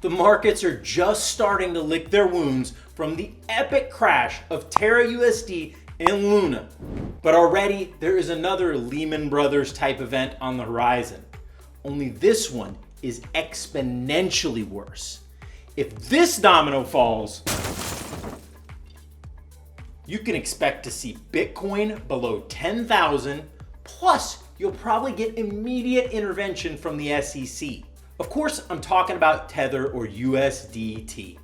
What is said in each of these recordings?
The markets are just starting to lick their wounds from the epic crash of Terra USD and Luna. But already there is another Lehman Brothers type event on the horizon. Only this one is exponentially worse. If this domino falls, you can expect to see Bitcoin below 10,000, plus you'll probably get immediate intervention from the SEC. Of course, I'm talking about Tether or USDT.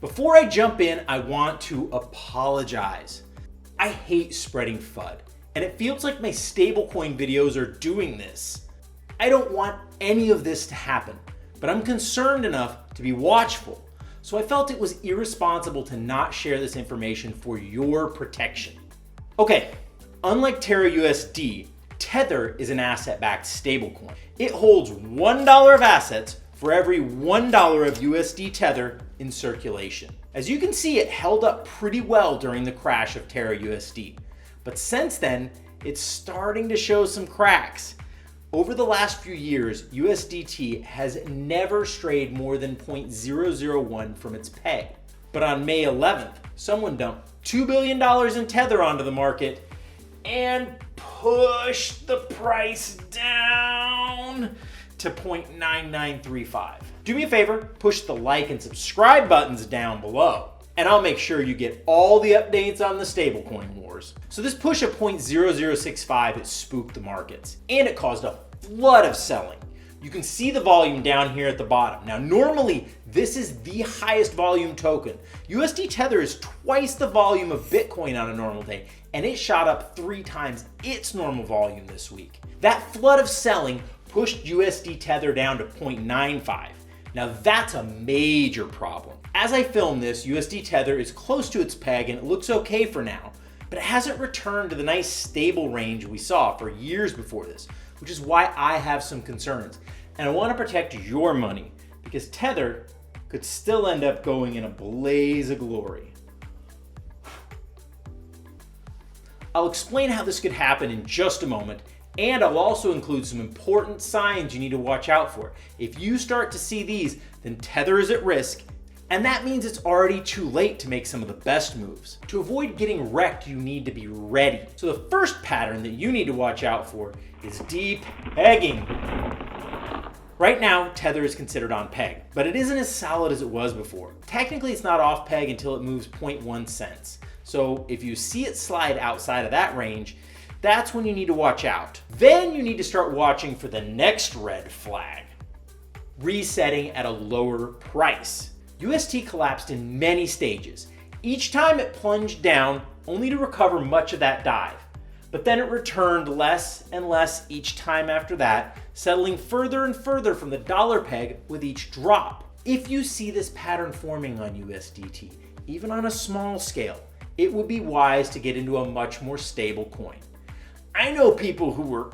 Before I jump in, I want to apologize. I hate spreading FUD, and it feels like my stablecoin videos are doing this. I don't want any of this to happen, but I'm concerned enough to be watchful, so I felt it was irresponsible to not share this information for your protection. Okay, unlike Terra USD, Tether is an asset-backed stablecoin. It holds $1 of assets for every $1 of USD Tether in circulation. As you can see, it held up pretty well during the crash of Terra USD, but since then, it's starting to show some cracks. Over the last few years, USDT has never strayed more than 0.001 from its peg. But on May 11th, someone dumped $2 billion in Tether onto the market and pushed the price down to 0.9935. Do me a favor, push the like and subscribe buttons down below, and I'll make sure you get all the updates on the stablecoin wars. So this push of 0.0065 has spooked the markets, and it caused a flood of selling. You can see the volume down here at the bottom. Now, normally, this is the highest volume token. USD Tether is twice the volume of Bitcoin on a normal day, and it shot up 3 times its normal volume this week. That flood of selling pushed USD Tether down to 0.95. Now, that's a major problem. As I film this, USD Tether is close to its peg, and it looks okay for now, but it hasn't returned to the nice stable range we saw for years before this, which is why I have some concerns. And I want to protect your money because Tether could still end up going in a blaze of glory. I'll explain how this could happen in just a moment, and I'll also include some important signs you need to watch out for. If you start to see these, then Tether is at risk, and that means it's already too late to make some of the best moves. To avoid getting wrecked, you need to be ready. So the first pattern that you need to watch out for is de-pegging. Right now, Tether is considered on peg, but it isn't as solid as it was before. Technically, it's not off peg until it moves 0.1 cents. So if you see it slide outside of that range, that's when you need to watch out. Then you need to start watching for the next red flag, resetting at a lower price. UST collapsed in many stages. Each time it plunged down, only to recover much of that dive. But then it returned less and less each time after that, settling further and further from the dollar peg with each drop. If you see this pattern forming on USDT, even on a small scale, it would be wise to get into a much more stable coin. I know people who were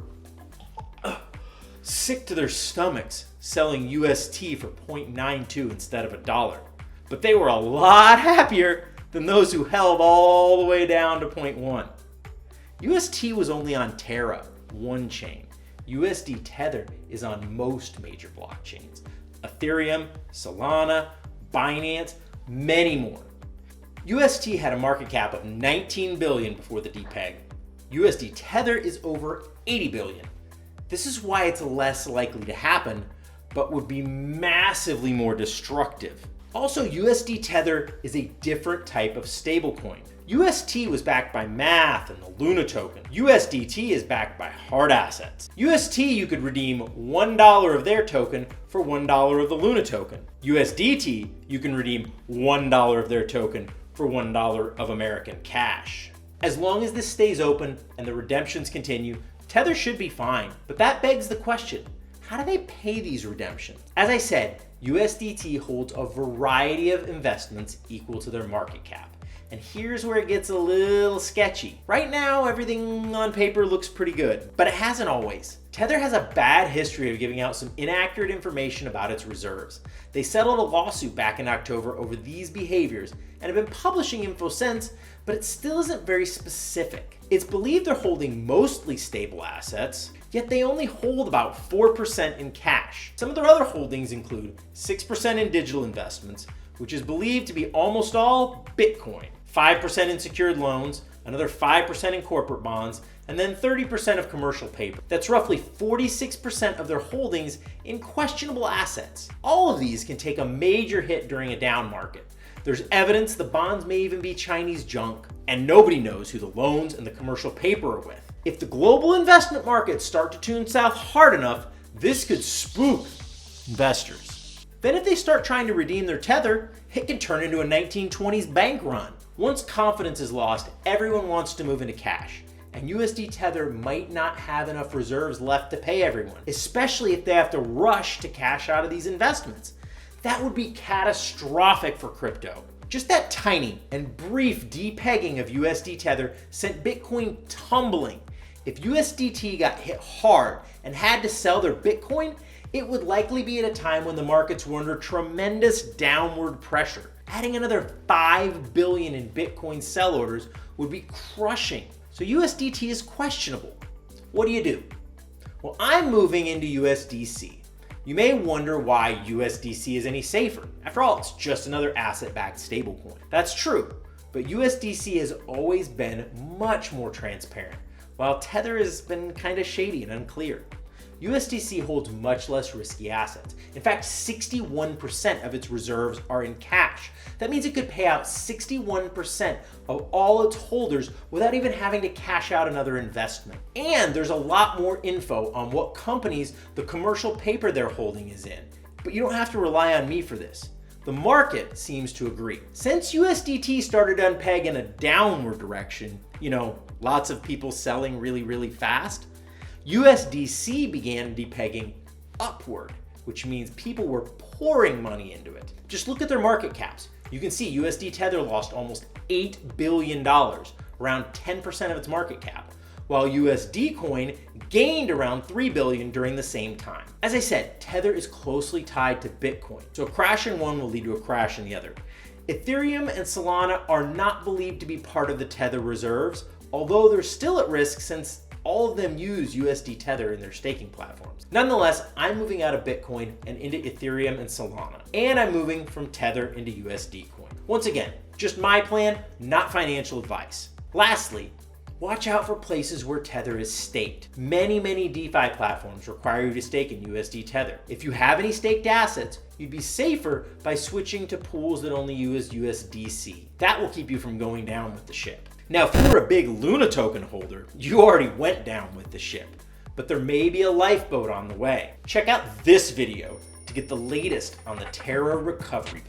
sick to their stomachs selling UST for 0.92 instead of $1, but they were a lot happier than those who held all the way down to 0.1. UST was only on Terra, one chain. USD Tether is on most major blockchains. Ethereum, Solana, Binance, many more. UST had a market cap of 19 billion before the de-peg. USD Tether is over 80 billion. This is why it's less likely to happen, but would be massively more destructive. Also, USD Tether is a different type of stablecoin. UST was backed by Math and the Luna token. USDT is backed by hard assets. UST, you could redeem $1 of their token for $1 of the Luna token. USDT, you can redeem $1 of their token for $1 of American cash. As long as this stays open and the redemptions continue, Tether should be fine. But that begs the question, how do they pay these redemptions? As I said, USDT holds a variety of investments equal to their market cap. And here's where it gets a little sketchy. Right now, everything on paper looks pretty good, but it hasn't always. Tether has a bad history of giving out some inaccurate information about its reserves. They settled a lawsuit back in October over these behaviors and have been publishing info since, but it still isn't very specific. It's believed they're holding mostly stable assets, yet they only hold about 4% in cash. Some of their other holdings include 6% in digital investments, which is believed to be almost all Bitcoin, 5% in secured loans, another 5% in corporate bonds, and then 30% of commercial paper. That's roughly 46% of their holdings in questionable assets. All of these can take a major hit during a down market. There's evidence the bonds may even be Chinese junk, and nobody knows who the loans and the commercial paper are with. If the global investment markets start to tune south hard enough, this could spook investors. Then if they start trying to redeem their Tether, it can turn into a 1920s bank run. Once confidence is lost, everyone wants to move into cash, and USD Tether might not have enough reserves left to pay everyone, especially if they have to rush to cash out of these investments. That would be catastrophic for crypto. Just that tiny and brief de-pegging of USD Tether sent Bitcoin tumbling. If USDT got hit hard and had to sell their Bitcoin, it would likely be at a time when the markets were under tremendous downward pressure. Adding another 5 billion in Bitcoin sell orders would be crushing. So USDT is questionable. What do? Well, I'm moving into USDC. You may wonder why USDC is any safer. After all, it's just another asset-backed stablecoin. That's true, but USDC has always been much more transparent, while Tether has been kind of shady and unclear. USDC holds much less risky assets. In fact, 61% of its reserves are in cash. That means it could pay out 61% of all its holders without even having to cash out another investment. And there's a lot more info on what companies the commercial paper they're holding is in. But you don't have to rely on me for this. The market seems to agree. Since USDT started to unpeg in a downward direction, lots of people selling really fast, USDC began depegging upward, which means people were pouring money into it. Just look at their market caps. You can see USD Tether lost almost $8 billion, around 10% of its market cap, while USD Coin gained around $3 billion during the same time. As I said, Tether is closely tied to Bitcoin, so a crash in one will lead to a crash in the other. Ethereum and Solana are not believed to be part of the Tether Reserves, although they're still at risk since all of them use USD Tether in their staking platforms. Nonetheless, I'm moving out of Bitcoin and into Ethereum and Solana, and I'm moving from Tether into USD Coin. Once again, just my plan, not financial advice. Lastly, watch out for places where Tether is staked. Many DeFi platforms require you to stake in USD Tether. If you have any staked assets, you'd be safer by switching to pools that only use USDC. That will keep you from going down with the ship. Now, if you're a big Luna token holder, you already went down with the ship, but there may be a lifeboat on the way. Check out this video to get the latest on the Terra recovery.